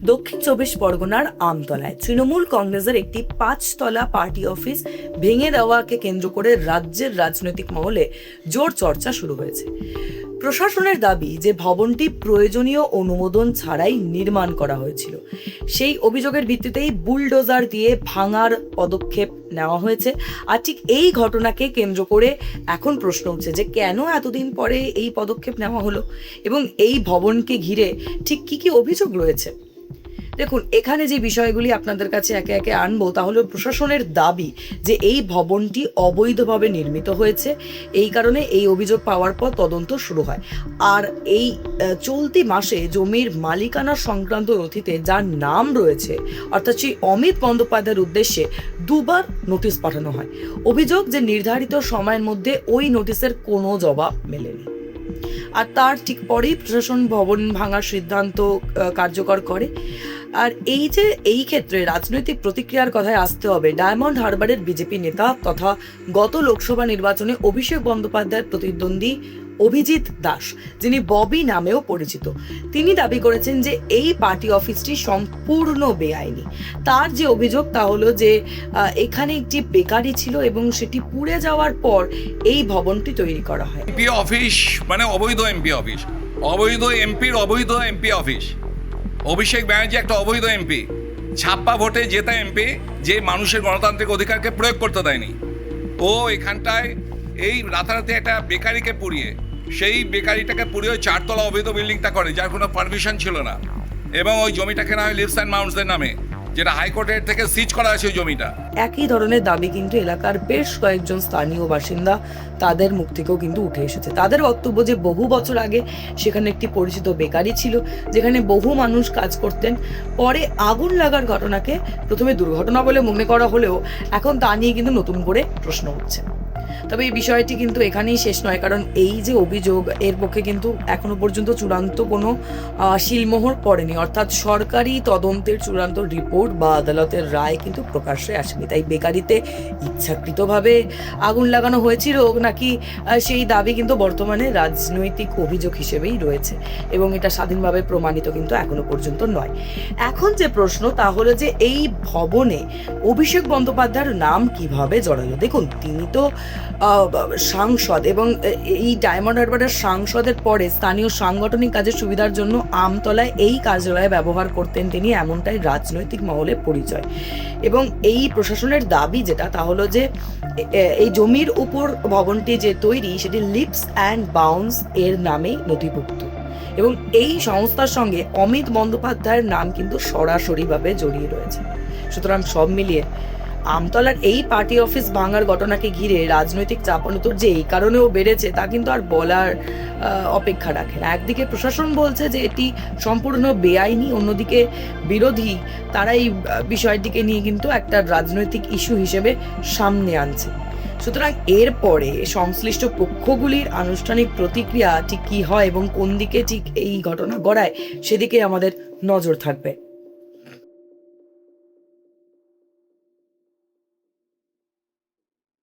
দক্ষিণ চব্বিশ পরগনার আমতলায় তৃণমূল কংগ্রেসের একটি 5 তলা পার্টি অফিস ভেঙে দেওয়াকে কেন্দ্র করে রাজ্যের রাজনৈতিক মহলে জোর চর্চা শুরু হয়েছে। প্রশাসনের দাবি যে ভবনটি প্রয়োজনীয় অনুমোদন ছাড়াই নির্মাণ করা হয়েছিল। সেই অভিযোগের ভিত্তিতেই বুলডোজার দিয়ে ভাঙার পদক্ষেপ নেওয়া হয়েছে। আর ঠিক এই ঘটনাকে কেন্দ্র করে এখন প্রশ্ন উঠছে যে কেন এতদিন পরে এই পদক্ষেপ নেওয়া হলো এবং এই ভবনকে ঘিরে ঠিক কি কি অভিযোগ রয়েছে। দেখুন, এখানে যে বিষয়গুলি আপনাদের কাছে একে একে আনবো তা হলো প্রশাসনের দাবি যে এই ভবনটি অবৈধভাবে নির্মিত হয়েছে, এই কারণে এই অভিযোগ পাওয়ার পর তদন্ত শুরু হয়। আর এই চলতি মাসে জমির মালিকানা সংক্রান্ত নথিতে যার নাম রয়েছে অর্থাৎ সেই অমিত বন্দ্যোপাধ্যায়ের উদ্দেশ্যে 2বার নোটিশ পাঠানো হয়। অভিযোগ যে নির্ধারিত সময়ের মধ্যে ওই নোটিশের কোনো জবাব মেলেনি। আর তার ঠিক পরেই প্রশাসন ভবন ভাঙার সিদ্ধান্ত কার্যকর করে। আর এই ক্ষেত্রে রাজনৈতিক প্রতিক্রিয়ার কথায় আসতে হবে ডায়মন্ড হারবারের বিজেপি নেতা তথা গত লোকসভা নির্বাচনে অভিষেক বন্দ্যোপাধ্যায়ের প্রতিদ্বন্দ্বী অভিজিৎ দাস, যিনি ববি নামেও পরিচিত। তিনি দাবি করেছেন যে এই পার্টি অফিসটি সম্পূর্ণ বেআইনি। তার যে অভিযোগ তা হলো যে এখানে একটি বেকারি ছিল এবং সেটি পুড়ে যাওয়ার পর এই ভবনটি তৈরি করা হয়। এমপি অফিস মানে অবৈধ এমপি অফিস, অবৈধ এমপির অবৈধ এমপি অফিস। অভিষেক ব্যানার্জি একটা অবৈধ এমপি, ছাপ্পা ভোটে জেতা এমপি, যে মানুষের গণতান্ত্রিক অধিকারকে প্রয়োগ করতে দেয়নি। ও এখানটায় এই রাতারাতি একটা বেকারিকে পুড়িয়ে, সেই বেকারিটাকে পুড়িয়ে ওই 4 তলা অবৈধ বিল্ডিংটা করে, যার কোনো পারমিশন ছিল না। এবং ওই জমিটা কেনা হয় লিভস অ্যান্ড মাউন্টসদের নামে, যেটা হাইকোর্টের থেকে সিজ করা হয়েছে ওই জমিটা। একই ধরনের দাবি কিন্তু এলাকার বেশ কয়েকজন স্থানীয় বাসিন্দা তাদের মুখ থেকেও কিন্তু উঠে এসেছে। তাদের বক্তব্য যে বহু বছর আগে সেখানে একটি পরিচিত বেকারি ছিল, যেখানে বহু মানুষ কাজ করতেন। পরে আগুন লাগার ঘটনাকে প্রথমে দুর্ঘটনা বলে মনে করা হলেও এখন তা নিয়ে কিন্তু নতুন করে প্রশ্ন উঠছে। তবে এই বিষয়টি কিন্তু এখানেই শেষ নয়, কারণ এই যে অভিযোগ এর পক্ষে কিন্তু এখনো পর্যন্ত চূড়ান্ত কোনো শিলমোহর পড়েনি, অর্থাৎ সরকারি তদন্তের চূড়ান্ত রিপোর্ট বা আদালতের রায় কিন্তু প্রকাশ্যে আসেনি। তাই বেকারিতে ইচ্ছাকৃতভাবে আগুন লাগানো হয়েছিল নাকি সেই দাবি কিন্তু বর্তমানে রাজনৈতিক অভিযোগ হিসেবেই রয়েছে এবং এটা স্বাধীনভাবে প্রমাণিত কিন্তু এখনো পর্যন্ত নয়। এখন যে প্রশ্ন তা হলো যে এই ভবনে অভিষেক বন্দ্যোপাধ্যায়ের নাম কিভাবে জড়ালো। দেখুন, তিনি তো সাংসদ এবং এই ডায়মন্ড হারবারের সাংসদের পরে স্থানীয় সাংগঠনিক কাজের সুবিধার জন্য আমতলায় এই কার্যালয়ে ব্যবহার করতেন তিনি, এমনটাই রাজনৈতিক মহলে পরিচয়। এবং এই প্রশাসনের দাবি যেটা তা হলো যে এই জমির উপর ভবনটি যে তৈরি সেটি লিভস অ্যান্ড বাউন্ডস এর নামেই নথিভুক্ত এবং এই সংস্থার সঙ্গে অমিত বন্দ্যোপাধ্যায়ের নাম কিন্তু সরাসরিভাবে জড়িয়ে রয়েছে। সুতরাং সব মিলিয়ে আমতলার এই পার্টি অফিস ভাঙার ঘটনাকে ঘিরে রাজনৈতিক চাপানোতর যে এই কারণেও বেড়েছে তা কিন্তু আর বলার অপেক্ষা রাখে না। একদিকে প্রশাসন বলছে যে এটি সম্পূর্ণ বেআইনি, অন্যদিকে বিরোধী তারা এই বিষয়টিকে নিয়ে কিন্তু একটা রাজনৈতিক ইস্যু হিসেবে সামনে আনছে। সুতরাং এরপরে সংশ্লিষ্ট পক্ষগুলির আনুষ্ঠানিক প্রতিক্রিয়া ঠিক কি হয় এবং কোন দিকে ঠিক এই ঘটনা গড়ায় সেদিকে আমাদের নজর থাকবে।